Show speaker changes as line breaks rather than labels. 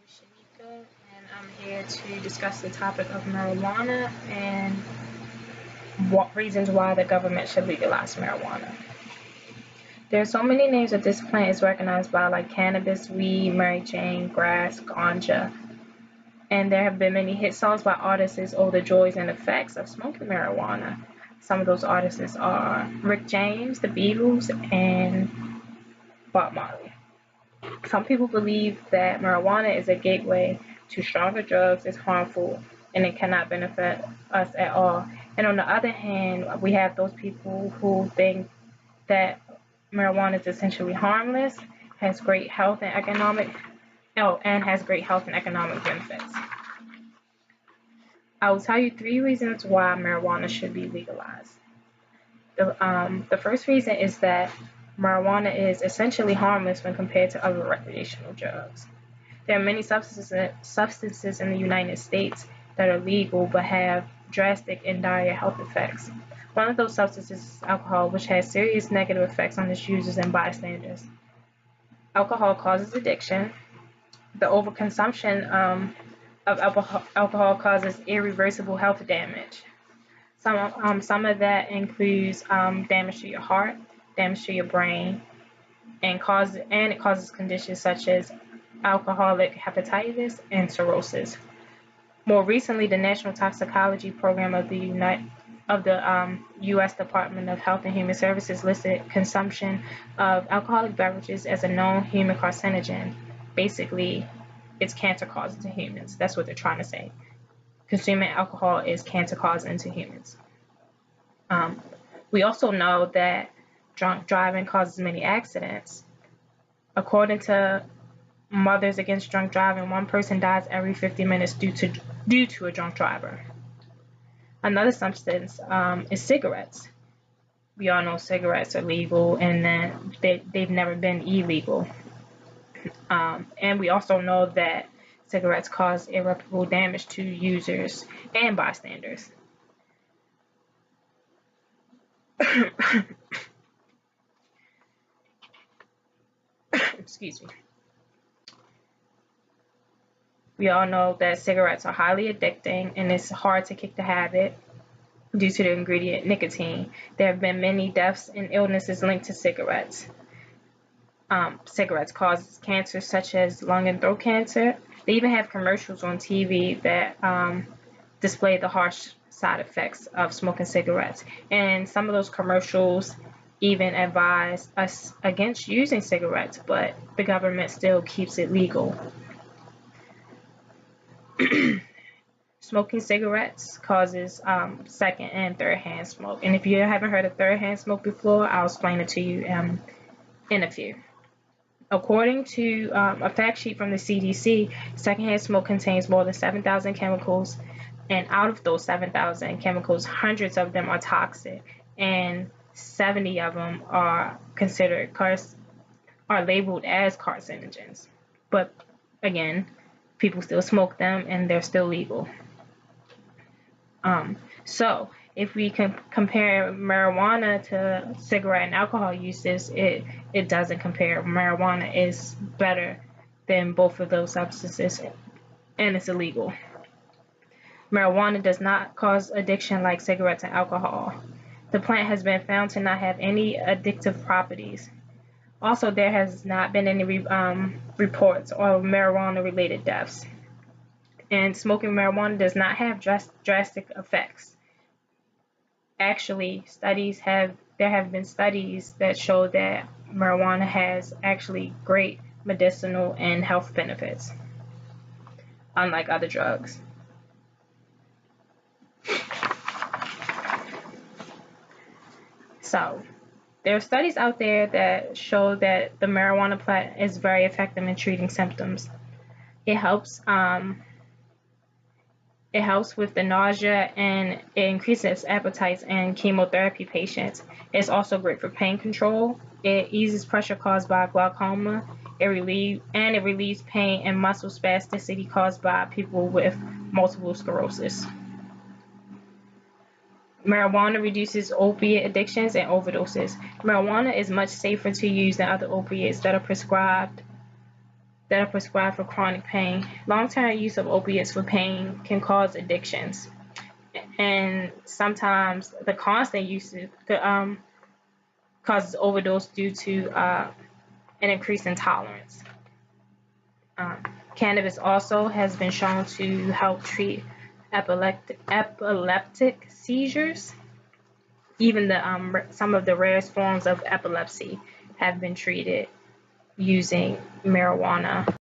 Shanika, and I'm here to discuss the topic of marijuana and what reasons why the government should legalize marijuana. There are so many names that this plant is recognized by, like cannabis, weed, Mary Jane, grass, ganja, and there have been many hit songs by artists over the joys and effects of smoking marijuana. Some of those artists are Rick James, the Beatles, and Bob Marley. Some people believe that marijuana is a gateway to stronger drugs, is harmful, and it cannot benefit us at all. And on the other hand, we have those people who think that marijuana is essentially harmless, has great health and economic benefits. I will tell you 3 reasons why marijuana should be legalized. The first reason is that marijuana is essentially harmless when compared to other recreational drugs. There are many substances in the United States that are legal but have drastic and dire health effects. One of those substances is alcohol, which has serious negative effects on its users and bystanders. Alcohol causes addiction. The overconsumption of alcohol causes irreversible health damage. Some of that includes damage to your heart, damage to your brain, and it causes conditions such as alcoholic hepatitis and cirrhosis. More recently, the National Toxicology Program of the U.S. Department of Health and Human Services listed consumption of alcoholic beverages as a known human carcinogen. Basically, it's cancer causing to humans. That's what they're trying to say. Consuming alcohol is cancer causing to humans. We also know that drunk driving causes many accidents. According to Mothers Against Drunk Driving, one person dies every 50 minutes due to a drunk driver. Another substance is cigarettes. We all know cigarettes are legal and that they've never been illegal. And we also know that cigarettes cause irreparable damage to users and bystanders. Excuse me. We all know that cigarettes are highly addicting and it's hard to kick the habit due to the ingredient nicotine. There have been many deaths and illnesses linked to cigarettes. Cigarettes cause cancer such as lung and throat cancer. They even have commercials on TV that display the harsh side effects of smoking cigarettes. And some of those commercials even advise us against using cigarettes, but the government still keeps it legal. Smoking cigarettes causes second and third hand smoke. And if you haven't heard of third hand smoke before, I'll explain it to you in a few. According to a fact sheet from the CDC, secondhand smoke contains more than 7,000 chemicals, and out of those 7,000 chemicals, hundreds of them are toxic, and 70 of them are labeled as carcinogens. But again, people still smoke them, and they're still legal. So if we can compare marijuana to cigarette and alcohol uses, it doesn't compare. Marijuana is better than both of those substances, and it's illegal. Marijuana does not cause addiction like cigarettes and alcohol. The plant has been found to not have any addictive properties. Also, there has not been any reports of marijuana-related deaths. And smoking marijuana does not have drastic effects. Actually, there have been studies that show that marijuana has actually great medicinal and health benefits, unlike other drugs. So, there are studies out there that show that the marijuana plant is very effective in treating symptoms. It helps with the nausea, and it increases appetites in chemotherapy patients. It's also great for pain control. It eases pressure caused by glaucoma. It relieves pain and muscle spasticity caused by people with multiple sclerosis. Marijuana reduces opiate addictions and overdoses. Marijuana is much safer to use than other opiates that are prescribed that are prescribed for chronic pain. Long-term use of opiates for pain can cause addictions, and sometimes the constant use causes overdose due to an increase in tolerance. Cannabis also has been shown to help treat epileptic seizures. Even some of the rarest forms of epilepsy have been treated using marijuana.